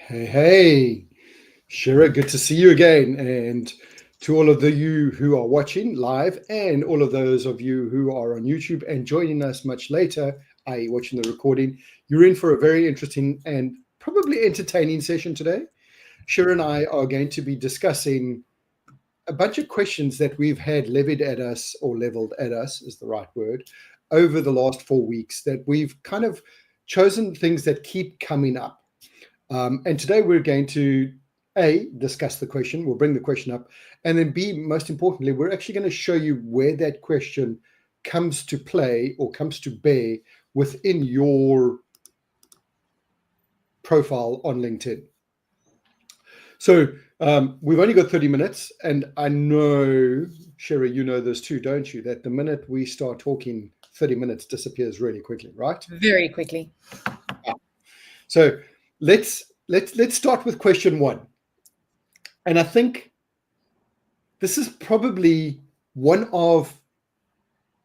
Hey, Shira, good to see you again. And to all of you who are watching live and all of those of you who are on YouTube and joining us much later, i.e. watching the recording, you're in for a very interesting and probably entertaining session today. Shira and I are going to be discussing a bunch of questions that we've had levied at us, or leveled at us is the right word, over the last 4 weeks, that we've kind of chosen things that keep coming up. And today we're going to A, discuss the question, we'll bring the question up, and then B, most importantly, we're actually going to show you where that question comes to play or comes to bear within your profile on LinkedIn. So we've only got 30 minutes, and I know, Sherry, you know this too, don't you, that the minute we start talking, 30 minutes disappears really quickly, right? Very quickly. So let's start with question one. And I think this is probably one of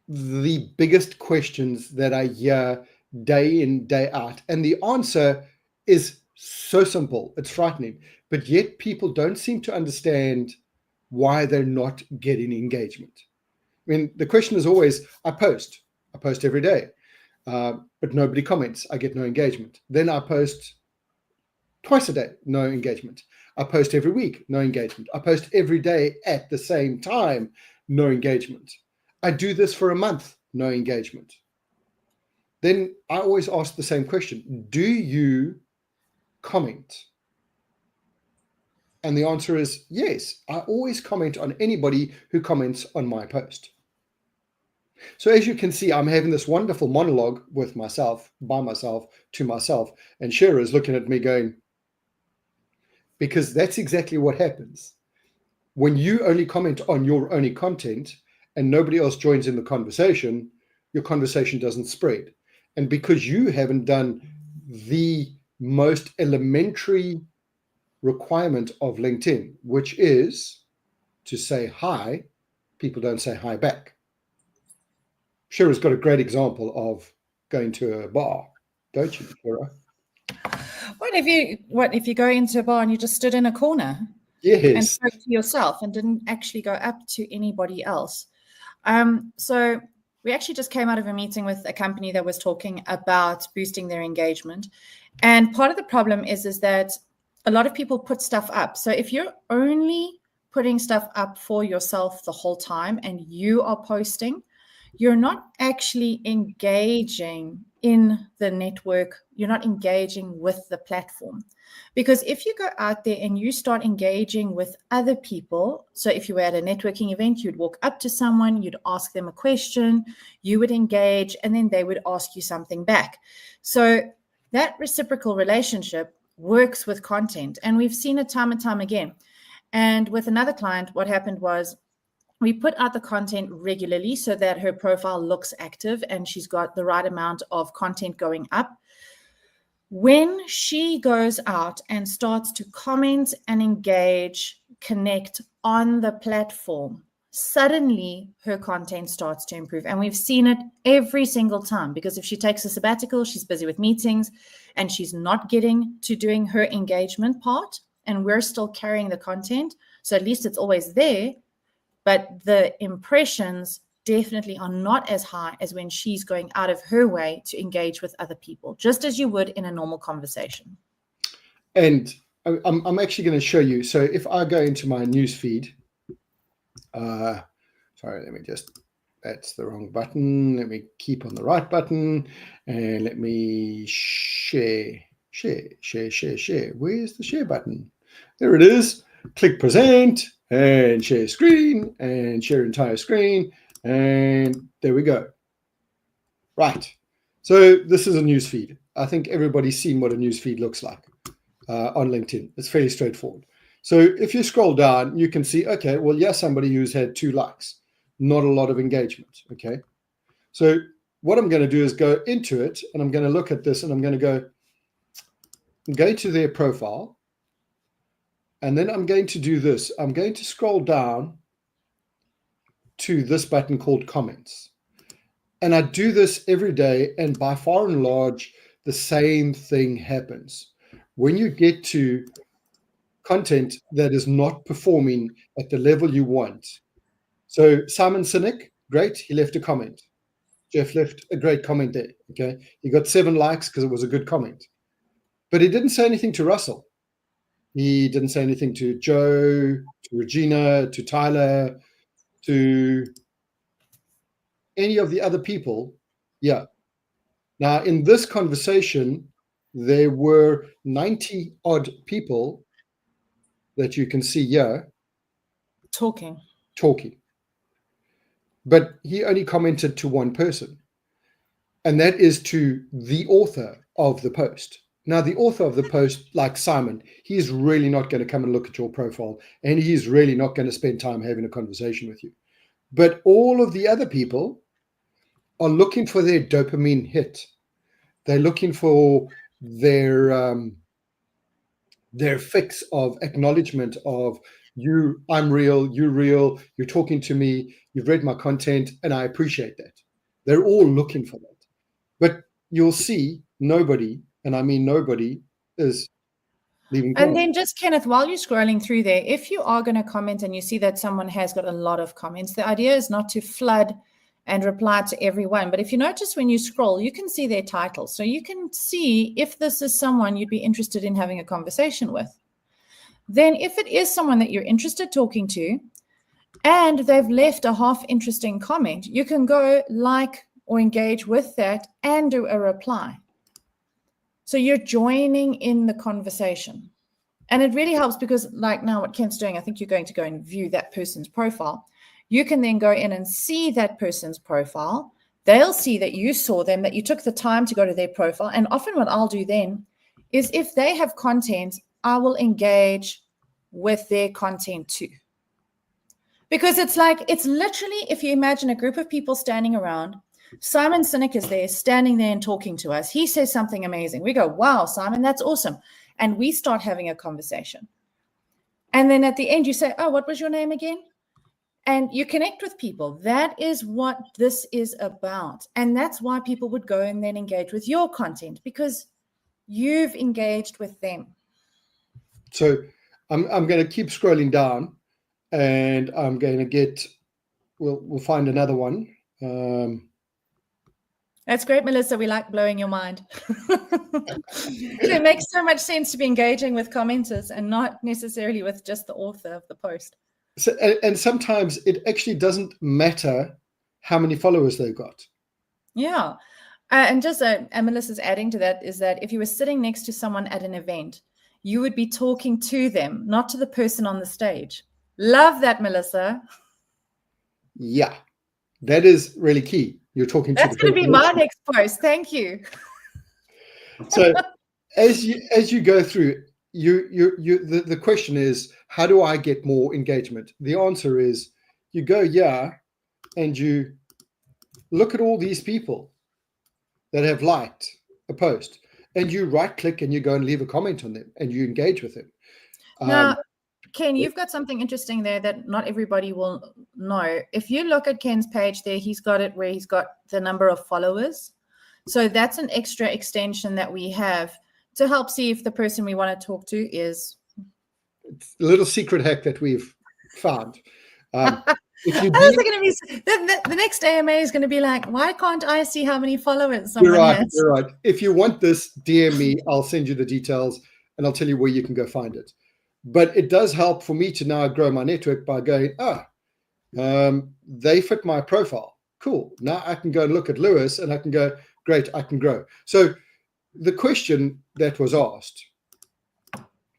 the biggest questions that I hear day in, day out. And the answer is so simple. It's frightening. But yet people don't seem to understand why they're not getting engagement. I mean, the question is always, I post every day, but nobody comments. I get no engagement. Then I post twice a day, no engagement. I post every week, no engagement. I post every day at the same time, no engagement. I do this for a month, no engagement. Then I always ask the same question: do you comment? And the answer is yes. I always comment on anybody who comments on my post. So as you can see, I'm having this wonderful monologue with myself, by myself, to myself, and Shira is looking at me going, because that's exactly what happens. When you only comment on your only content and nobody else joins in the conversation, your conversation doesn't spread. And because you haven't done the most elementary requirement of LinkedIn, which is to say hi, people don't say hi back. Shira's got a great example of going to a bar, don't you, Shira? What if you go into a bar and you just stood in a corner and Yes. spoke to yourself and didn't actually go up to anybody else? So we actually just came out of a meeting with a company that was talking about boosting their engagement. And part of the problem is that a lot of people put stuff up. So if you're only putting stuff up for yourself the whole time and you are posting, you're not actually engaging in the network. You're not engaging with the platform. Because if you go out there and you start engaging with other people, so if you were at a networking event, you'd walk up to someone, you'd ask them a question, you would engage, and then they would ask you something back. So that reciprocal relationship works with content. And we've seen it time and time again. And with another client, what happened was, we put out the content regularly so that her profile looks active and she's got the right amount of content going up. When she goes out and starts to comment and engage, connect on the platform, suddenly her content starts to improve. And we've seen it every single time, because if she takes a sabbatical, she's busy with meetings and she's not getting to doing her engagement part, and we're still carrying the content. So at least it's always there. But the impressions definitely are not as high as when she's going out of her way to engage with other people, just as you would in a normal conversation. And I'm actually going to show you. So if I go into my news feed, sorry, let me just, that's the wrong button. Let me keep on the right button and let me share. Where's the share button? There it is. Click present and share screen and share entire screen. And there we go. Right. So this is a news feed. I think everybody's seen what a news feed looks like on LinkedIn. It's fairly straightforward. So if you scroll down, you can see, okay, well, yes, somebody who's had 2 likes, not a lot of engagement. Okay. So what I'm going to do is go into it and I'm going to look at this and I'm going to go to their profile. And then I'm going to do this. I'm going to scroll down to this button called comments. And I do this every day, and by far and large, the same thing happens. when you get to content that is not performing at the level you want. So Simon Sinek, great, he left a comment. Jeff left a great comment there. Okay, he got 7 likes because it was a good comment, but he didn't say anything to Russell. He didn't say anything to Joe, to Regina, to Tyler, to any of the other people. Yeah. Now, in this conversation, there were 90 odd people that you can see here Talking. But he only commented to one person, and that is to the author of the post. Now, the author of the post, like Simon, he's really not going to come and look at your profile, and he's really not going to spend time having a conversation with you. But all of the other people are looking for their dopamine hit. They're looking for their fix of acknowledgement of you, I'm real, you're real, you're talking to me, you've read my content, and I appreciate that. They're all looking for that. But you'll see nobody, and I mean nobody, is leaving comments. And then just, Kenneth, while you're scrolling through there, if you are going to comment and you see that someone has got a lot of comments, the idea is not to flood and reply to everyone. But if you notice when you scroll, you can see their titles. So you can see if this is someone you'd be interested in having a conversation with. Then if it is someone that you're interested talking to and they've left a half interesting comment, you can go like or engage with that and do a reply. So you're joining in the conversation. And it really helps because, like now what Ken's doing, I think you're going to go and view that person's profile. You can then go in and see that person's profile. They'll see that you saw them, that you took the time to go to their profile. And often what I'll do then is if they have content, I will engage with their content too. Because it's literally, if you imagine a group of people standing around, Simon Sinek is there, standing there and talking to us. He says something amazing. We go, wow, Simon, that's awesome. And we start having a conversation. And then at the end, you say, oh, what was your name again? And you connect with people. That is what this is about. And that's why people would go and then engage with your content, because you've engaged with them. So I'm going to keep scrolling down, and I'm going to get, we'll find another one. That's great, Melissa. We like blowing your mind. It makes so much sense to be engaging with commenters and not necessarily with just the author of the post. So, and sometimes it actually doesn't matter how many followers they've got. Yeah. And just and Melissa's adding to that is that if you were sitting next to someone at an event, you would be talking to them, not to the person on the stage. Love that, Melissa. Yeah, that is really key. You're talking to. That's going to be my next post. Thank you. So as you go through, the question is, how do I get more engagement? The answer is you go, and you look at all these people that have liked a post, and you right click and you go and leave a comment on them and you engage with them. Now, Ken, you've got something interesting there that not everybody will know. If you look at Ken's page there, he's got it where he's got the number of followers. So that's an extra extension that we have to help see if the person we want to talk to is. It's a little secret hack that we've found. If you the next AMA is going to be like, why can't I see how many followers someone has? You're right. If you want this, DM me. I'll send you the details and I'll tell you where you can go find it. But it does help for me to now grow my network by going, they fit my profile. Cool. Now I can go and look at Lewis and I can go, great, I can grow. So the question that was asked.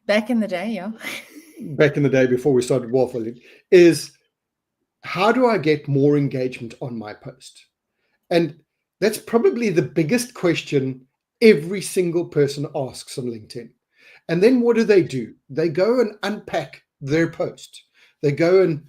Back in the day, yeah. Back in the day before we started waffling is, how do I get more engagement on my post? And that's probably the biggest question every single person asks on LinkedIn. And then what do? They go and unpack their post. They go and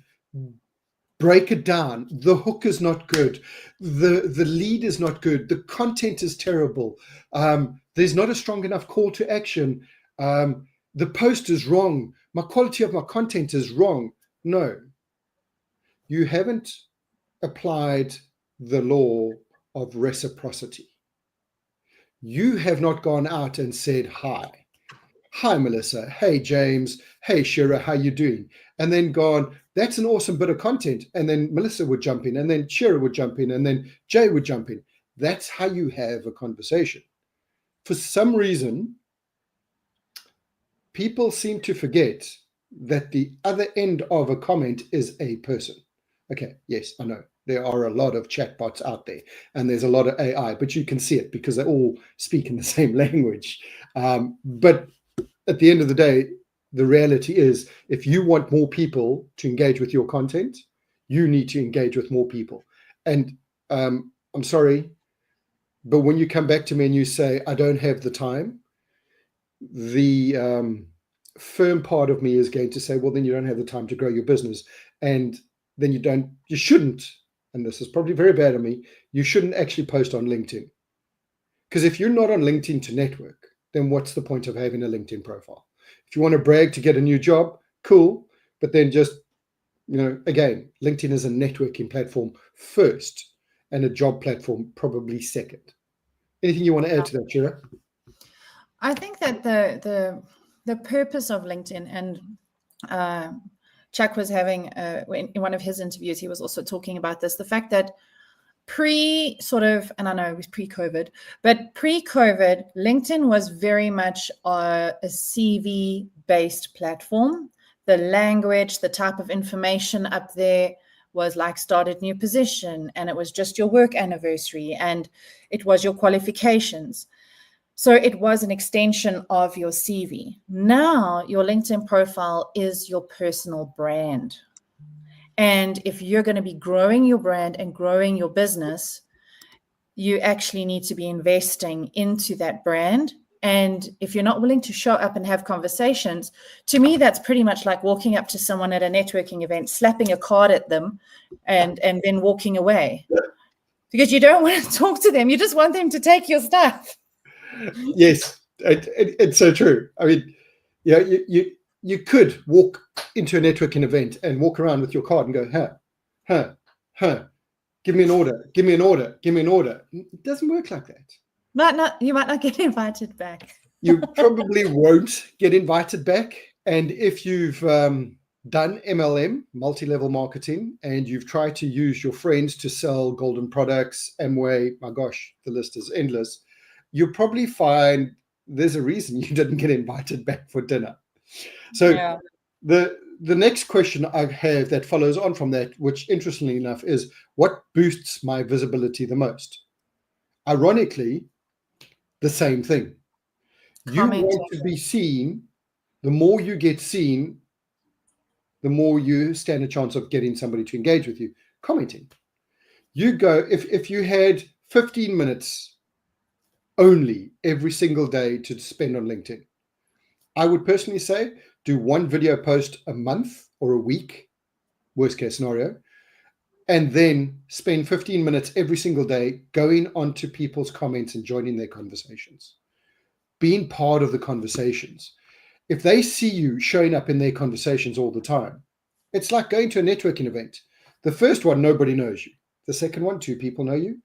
break it down. The hook is not good. The lead is not good. The content is terrible. There's not a strong enough call to action. The post is wrong. My quality of my content is wrong. No. You haven't applied the law of reciprocity. You have not gone out and said, hi, hi, Melissa. Hey, James. Hey, Shira, how you doing? And then gone, that's an awesome bit of content. And then Melissa would jump in, and then Shira would jump in, and then Jay would jump in. That's how you have a conversation. For some reason, people seem to forget that the other end of a comment is a person. Okay, yes, I know. There are a lot of chatbots out there, and there's a lot of AI, but you can see it because they all speak in the same language. But at the end of the day, the reality is, if you want more people to engage with your content, you need to engage with more people. And I'm sorry, but when you come back to me and you say, I don't have the time, the firm part of me is going to say, well, then you don't have the time to grow your business. And then you shouldn't, and this is probably very bad of me, you shouldn't actually post on LinkedIn. Because if you're not on LinkedIn to network, then what's the point of having a LinkedIn profile? If you want to brag to get a new job, cool. But then just, again, LinkedIn is a networking platform first and a job platform probably second. Anything you want to add to that, Shira? I think that the purpose of LinkedIn, and Chuck was having, in one of his interviews, he was also talking about this, the fact that and I know it was pre-COVID, but pre-COVID, LinkedIn was very much a CV-based platform. The language, the type of information up there was like started new position, and it was just your work anniversary, and it was your qualifications. So it was an extension of your CV. Now your LinkedIn profile is your personal brand. And if you're going to be growing your brand and growing your business, you actually need to be investing into that brand. And if you're not willing to show up and have conversations, to me, that's pretty much like walking up to someone at a networking event, slapping a card at them, and then walking away. Because you don't want to talk to them. You just want them to take your stuff. Yes, it's so true. I mean, you could walk into a networking event and walk around with your card and go, give me an order, give me an order, give me an order. It doesn't work like that. You might not get invited back. You probably won't get invited back. And if you've done MLM, multi-level marketing, and you've tried to use your friends to sell golden products, Amway, my gosh, the list is endless, you'll probably find there's a reason you didn't get invited back for dinner. So yeah. The next question I have that follows on from that, which interestingly enough is, what boosts my visibility the most? Ironically, the same thing. Comment. You want to be seen. The more you get seen, the more you stand a chance of getting somebody to engage with you. Commenting. You go, if you had 15 minutes only every single day to spend on LinkedIn, I would personally say do one video post a month or a week, worst case scenario, and then spend 15 minutes every single day going onto people's comments and joining their conversations, being part of the conversations. If they see you showing up in their conversations all the time, it's like going to a networking event. The first one, nobody knows you. The second one, 2 people know you.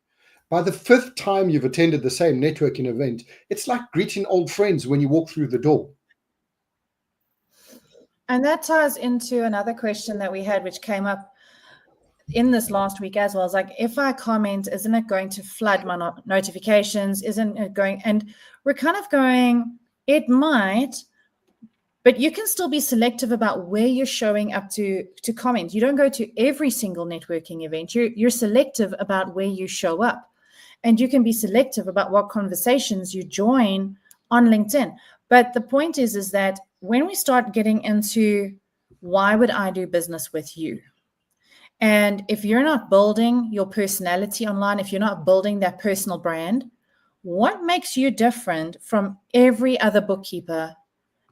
By the 5th time you've attended the same networking event, it's like greeting old friends when you walk through the door. And that ties into another question that we had, which came up in this last week as well. It's like, if I comment, isn't it going to flood my notifications? Isn't it going? And we're kind of going, it might, but you can still be selective about where you're showing up to comment. You don't go to every single networking event. You're selective about where you show up. And you can be selective about what conversations you join on LinkedIn. But the point is that when we start getting into, why would I do business with you? And if you're not building your personality online, if you're not building that personal brand, what makes you different from every other bookkeeper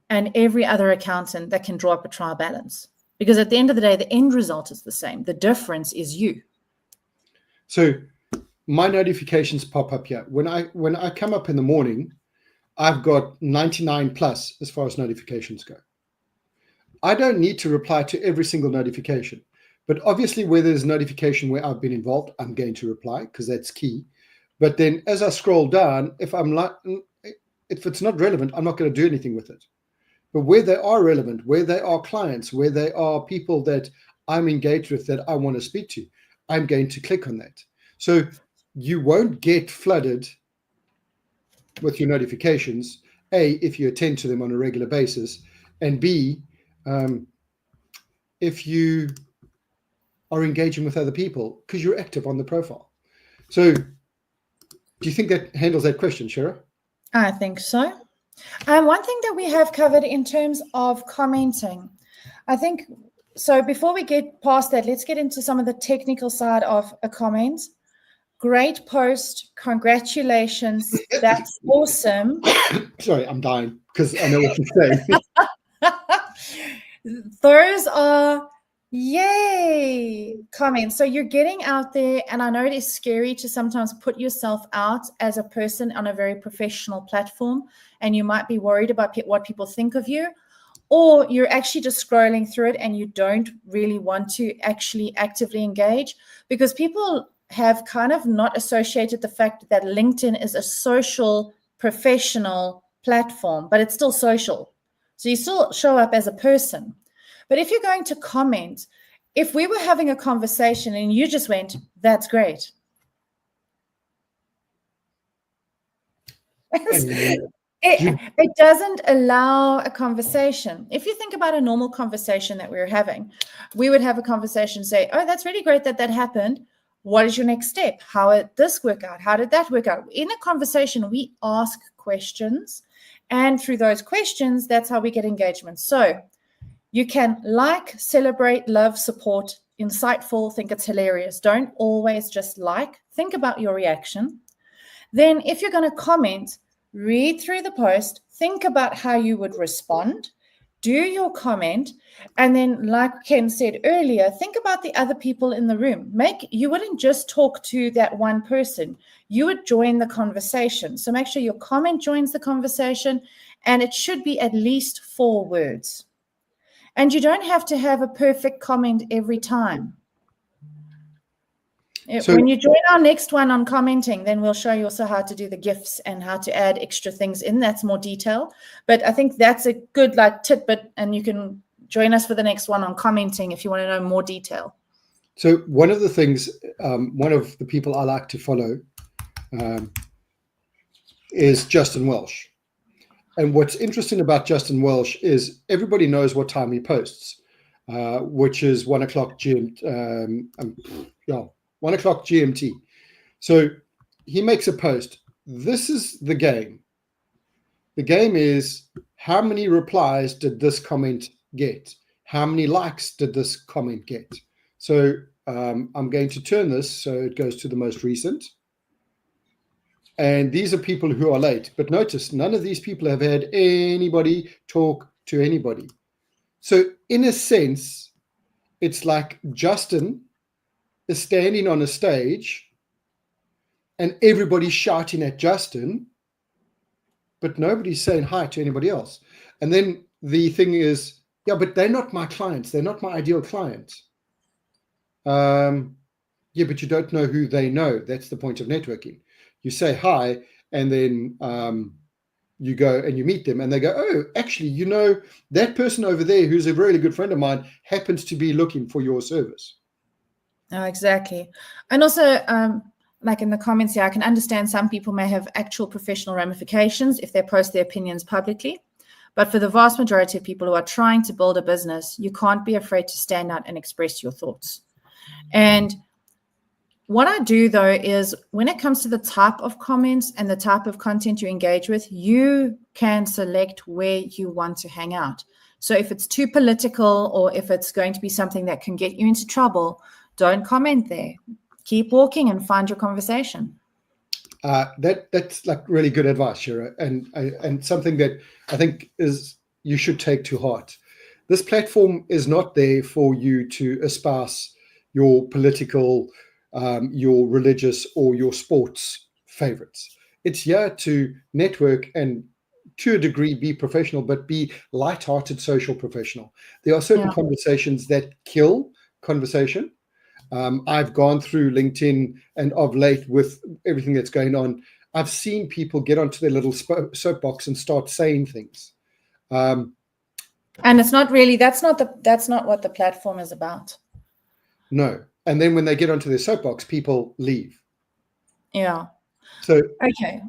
and every other accountant that can draw up a trial balance? Because at the end of the day, the end result is the same. The difference is you. So my notifications pop up here. When I come up in the morning, I've got 99 plus as far as notifications go. I don't need to reply to every single notification, but obviously where there's a notification where I've been involved, I'm going to reply because that's key. But then as I scroll down, if it's not relevant, I'm not going to do anything with it. But where they are relevant, where they are clients, where they are people that I'm engaged with that I want to speak to, I'm going to click on that. So you won't get flooded with your notifications, A, if you attend to them on a regular basis, and B, if you are engaging with other people because you're active on the profile. So do you think that handles that question, Shara? I think so. One thing that we have covered in terms of commenting, I think, so before we get past that, let's get into some of the technical side of a comment. Great post. Congratulations. That's awesome. Sorry, I'm dying because I know what you're saying. Those are yay comments. So you're getting out there, and I know it is scary to sometimes put yourself out as a person on a very professional platform, and you might be worried about what people think of you, or you're actually just scrolling through it and you don't really want to actually actively engage, because people have kind of not associated the fact that LinkedIn is a social professional platform, but it's still social. So you still show up as a person. But if you're going to comment, if we were having a conversation and you just went, that's great. It doesn't allow a conversation. If you think about a normal conversation that we're having, we would have a conversation, say, oh, that's really great that happened. What is your next step? How did this work out? How did that work out? In a conversation, we ask questions. And through those questions, that's how we get engagement. So you can like, celebrate, love, support, insightful, think it's hilarious. Don't always just like. Think about your reaction. Then if you're going to comment, read through the post, think about how you would respond, do your comment, and then, like Ken said earlier, think about the other people in the room. You wouldn't just talk to that one person. You would join the conversation. So make sure your comment joins the conversation, and it should be at least 4 words. And you don't have to have a perfect comment every time. So, when you join our next one on commenting, then we'll show you also how to do the GIFs and how to add extra things in. That's more detail. But I think that's a good tidbit, and you can join us for the next one on commenting if you want to know more detail. So one of the things, one of the people I like to follow is Justin Welsh. And what's interesting about Justin Welsh is everybody knows what time he posts, which is 1 o'clock GMT. 1 o'clock GMT. So he makes a post. This is the game. The game is, how many replies did this comment get? How many likes did this comment get? So I'm going to turn this so it goes to the most recent. And these are people who are late. But notice, none of these people have had anybody talk to anybody. So in a sense, it's like Justin is standing on a stage and everybody's shouting at Justin, but nobody's saying hi to anybody else. And then the thing is, yeah, but they're not my clients. They're not my ideal client. Yeah, but you don't know who they know. That's the point of networking. You say hi, and then you go and you meet them, and they go, oh, actually, you know, that person over there who's a really good friend of mine happens to be looking for your service. Oh, exactly. And also, like in the comments here, I can understand some people may have actual professional ramifications if they post their opinions publicly. But for the vast majority of people who are trying to build a business, you can't be afraid to stand out and express your thoughts. And what I do, though, is when it comes to the type of comments and the type of content you engage with, you can select where you want to hang out. So if it's too political, or if it's going to be something that can get you into trouble, don't comment there. Keep walking and find your conversation. That's like really good advice, Shira, and something that I think is you should take to heart. This platform is not there for you to espouse your political, your religious, or your sports favorites. It's here to network and, to a degree, be professional, but be light-hearted social professional. There are certain conversations that kill conversation. I've gone through LinkedIn, and of late, with everything that's going on, I've seen people get onto their little soapbox and start saying things. And it's not really, that's not what the platform is about. No. And then when they get onto their soapbox, people leave. Yeah. So, okay.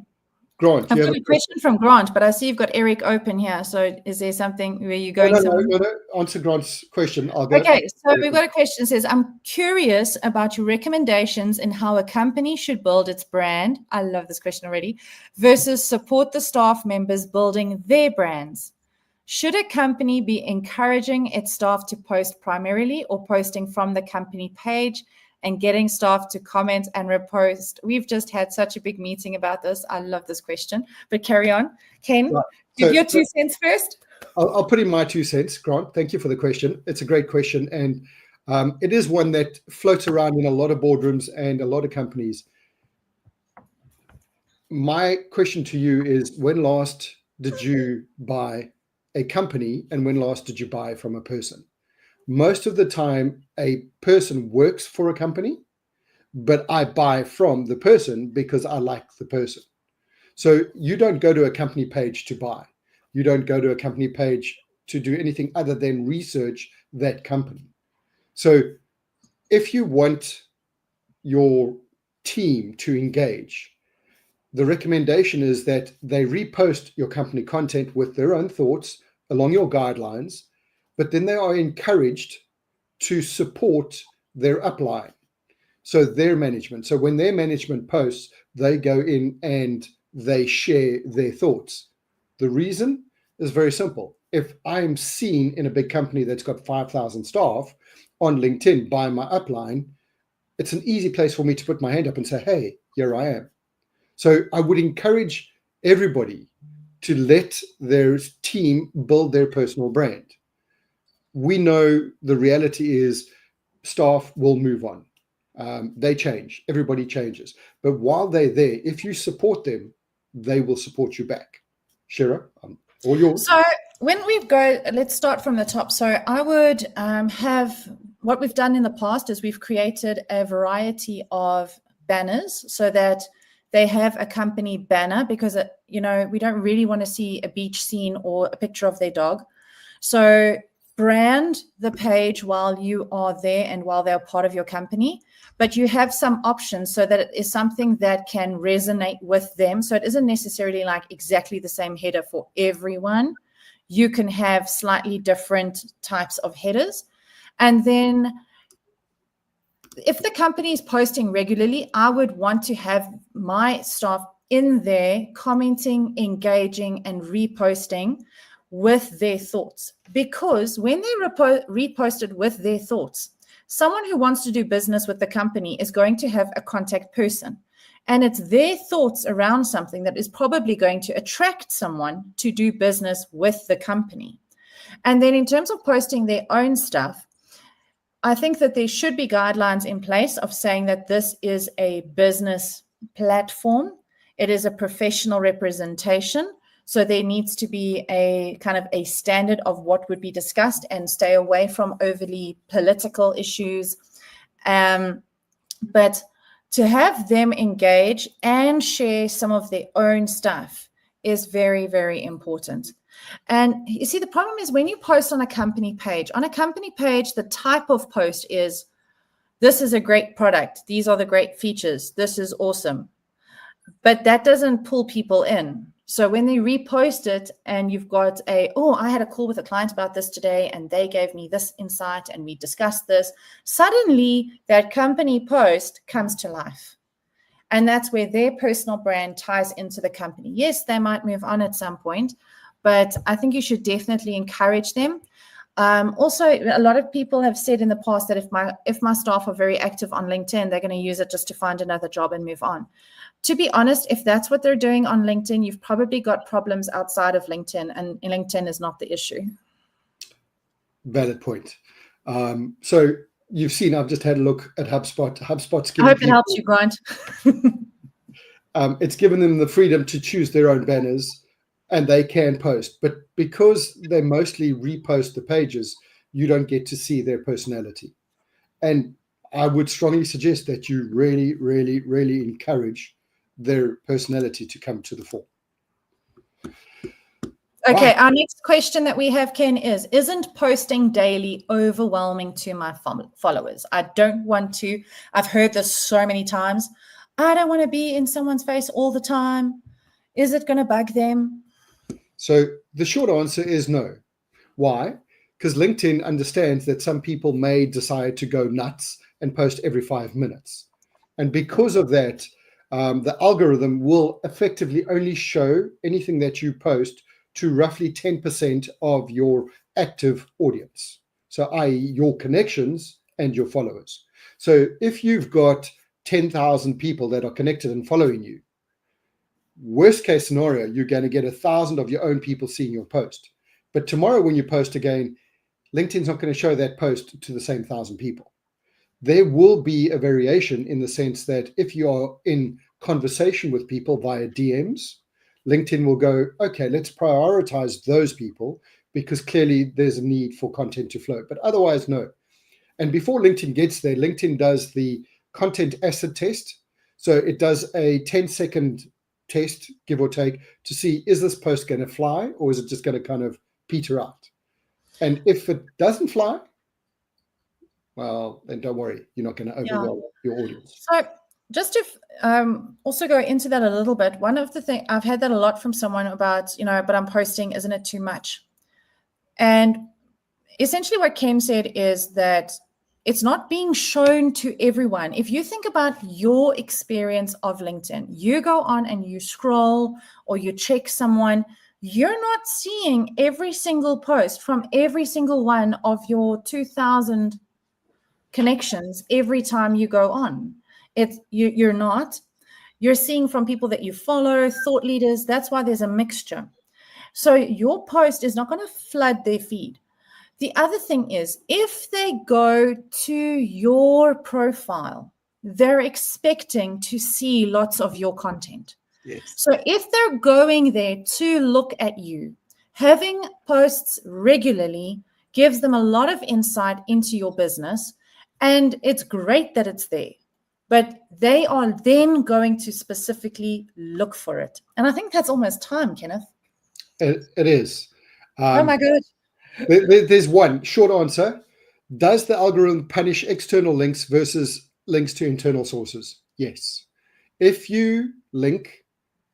Grant, I've you have got a question from Grant, but I see you've got Eric open here. So is there something where you're going somewhere? No. Answer Grant's question. I'll go. Okay, so we've got a question that says, I'm curious about your recommendations in how a company should build its brand. I love this question already. Versus support the staff members building their brands. Should a company be encouraging its staff to post primarily or posting from the company page and getting staff to comment and repost? We've just had such a big meeting about this. I love this question, but carry on. Ken, Right. give your 2 cents first. I'll put in my 2 cents, Grant. Thank you for the question. It's a great question. And it is one that floats around in a lot of boardrooms and a lot of companies. My question to you is, when last did you buy a company and when last did you buy from a person? Most of the time, a person works for a company, but I buy from the person because I like the person. So you don't go to a company page to buy. You don't go to a company page to do anything other than research that company. So if you want your team to engage, the recommendation is that they repost your company content with their own thoughts along your guidelines, but then they are encouraged to support their upline, so their management. So when their management posts, they go in and they share their thoughts. The reason is very simple. If I'm seen in a big company that's got 5,000 staff on LinkedIn by my upline, it's an easy place for me to put my hand up and say, hey, here I am. So I would encourage everybody to let their team build their personal brand. We know the reality is staff will move on. They change. Everybody changes. But while they're there, if you support them, they will support you back. Shira, all yours. So when we go, let's start from the top. So I would have, what we've done in the past is we've created a variety of banners so that they have a company banner, because, we don't really want to see a beach scene or a picture of their dog. So brand the page while you are there and while they're part of your company, but you have some options so that it is something that can resonate with them. So it isn't necessarily like exactly the same header for everyone. You can have slightly different types of headers. And then if the company is posting regularly, I would want to have my staff in there commenting, engaging, and reposting with their thoughts. Because when they reposted with their thoughts, someone who wants to do business with the company is going to have a contact person. And it's their thoughts around something that is probably going to attract someone to do business with the company. And then in terms of posting their own stuff, I think that there should be guidelines in place of saying that this is a business platform. It is a professional representation. So there needs to be a kind of a standard of what would be discussed and stay away from overly political issues. But to have them engage and share some of their own stuff is very, very important. And you see, the problem is when you post on a company page, the type of post is, this is a great product. These are the great features. This is awesome. But that doesn't pull people in. So when they repost it and you've got I had a call with a client about this today and they gave me this insight and we discussed this, suddenly that company post comes to life. And that's where their personal brand ties into the company. Yes, they might move on at some point, but I think you should definitely encourage them. Also, a lot of people have said in the past that if my staff are very active on LinkedIn, they're going to use it just to find another job and move on. To be honest, if that's what they're doing on LinkedIn, you've probably got problems outside of LinkedIn, and LinkedIn is not the issue. Valid point. So you've seen, I've just had a look at HubSpot. HubSpot's I hope it helps you, Grant. It's given them the freedom to choose their own banners, and they can post. But because they mostly repost the pages, you don't get to see their personality. And I would strongly suggest that you really, really, really encourage their personality to come to the fore. Okay, Right. our next question that we have, Ken, is, isn't posting daily overwhelming to my followers? I don't want to. I've heard this so many times. I don't want to be in someone's face all the time. Is it going to bug them? So the short answer is no. Why? Because LinkedIn understands that some people may decide to go nuts and post every 5 minutes. And because of that, the algorithm will effectively only show anything that you post to roughly 10% of your active audience. So, i.e., your connections and your followers. So, if you've got 10,000 people that are connected and following you, worst case scenario, you're going to get 1,000 of your own people seeing your post. But tomorrow, when you post again, LinkedIn's not going to show that post to the same 1,000 people. There will be a variation in the sense that if you are in conversation with people via DMs, LinkedIn will go, okay, let's prioritize those people because clearly there's a need for content to flow. But otherwise, no. And before LinkedIn gets there, LinkedIn does the content asset test. So it does a 10-second test, give or take, to see, is this post going to fly or is it just going to kind of peter out? And if it doesn't fly, well, then don't worry. You're not going to overwhelm your audience. So just to also go into that a little bit, one of the things, I've had that a lot from someone about, but I'm posting, isn't it too much? And essentially what Ken said is that it's not being shown to everyone. If you think about your experience of LinkedIn, you go on and you scroll or you check someone, you're not seeing every single post from every single one of your 2,000 connections every time you go on. You're not. You're seeing from people that you follow, thought leaders. That's why there's a mixture. So your post is not going to flood their feed. The other thing is, if they go to your profile, they're expecting to see lots of your content. Yes. So if they're going there to look at you, having posts regularly gives them a lot of insight into your business. And it's great that it's there, but they are then going to specifically look for it. And I think that's almost time, Kenneth. It is. Oh my God. There's one short answer. Does the algorithm punish external links versus links to internal sources? Yes. If you link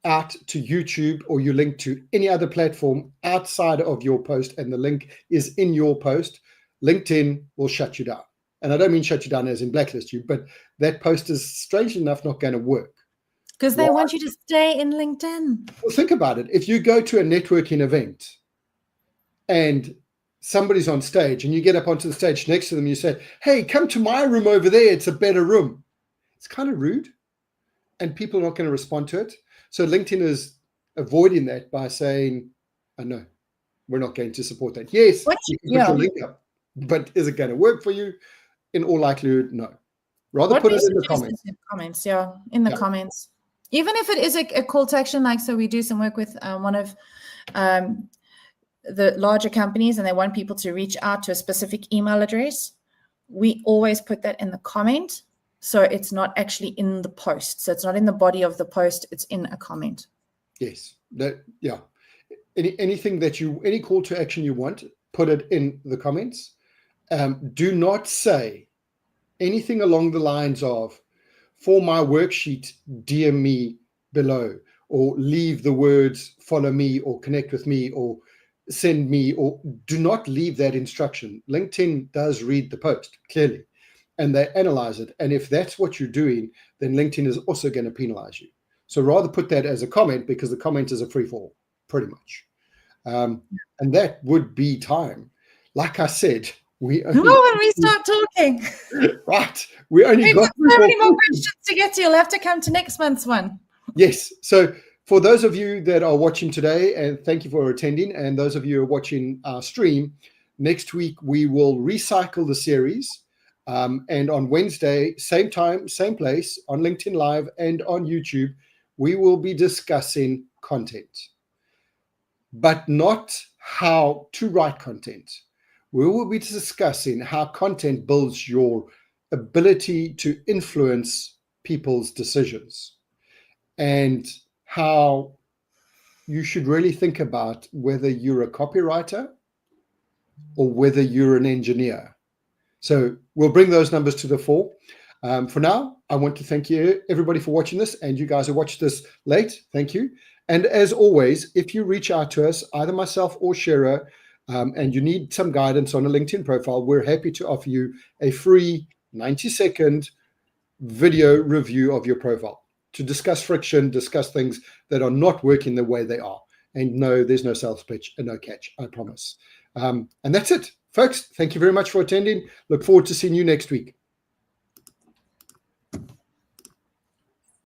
out to YouTube or you link to any other platform outside of your post and the link is in your post, LinkedIn will shut you down. And I don't mean shut you down as in blacklist you, but that post is strangely enough not going to work. Because they want you to stay in LinkedIn. Well, think about it. If you go to a networking event and somebody's on stage and you get up onto the stage next to them, you say, hey, come to my room over there. It's a better room. It's kind of rude and people are not going to respond to it. So LinkedIn is avoiding that by saying, oh, no, we're not going to support that. Yes, you can put your link up, but is it going to work for you? In all likelihood, no. Rather put it in the comments. In the comments. Even if it is a call to action, like, so we do some work with one of the larger companies and they want people to reach out to a specific email address, we always put that in the comment. So it's not actually in the post. So it's not in the body of the post. It's in a comment. Yes. Anything that any call to action you want, put it in the comments. Do not say anything along the lines of, for my worksheet, DM me below, or leave the words, follow me, or connect with me, or send me, or do not leave that instruction. LinkedIn does read the post clearly, and they analyze it. And if that's what you're doing, then LinkedIn is also going to penalize you. So rather put that as a comment, because the comment is a free fall, pretty much. And that would be time. Like I said, when we start talking. Right. We only got so many more questions to get to. You'll have to come to next month's one. Yes. So for those of you that are watching today, and thank you for attending, and those of you who are watching our stream, next week we will recycle the series. And on Wednesday, same time, same place, on LinkedIn Live and on YouTube, we will be discussing content, but not how to write content. We will be discussing how content builds your ability to influence people's decisions and how you should really think about whether you're a copywriter or whether you're an engineer. So we'll bring those numbers to the fore. For now, I want to thank you, everybody, for watching this, and you guys who watched this late, thank you. And as always, if you reach out to us, either myself or Shera, and you need some guidance on a LinkedIn profile, we're happy to offer you a free 90-second video review of your profile to discuss friction, discuss things that are not working the way they are. And no, there's no sales pitch and no catch, I promise. And that's it, folks. Thank you very much for attending. Look forward to seeing you next week.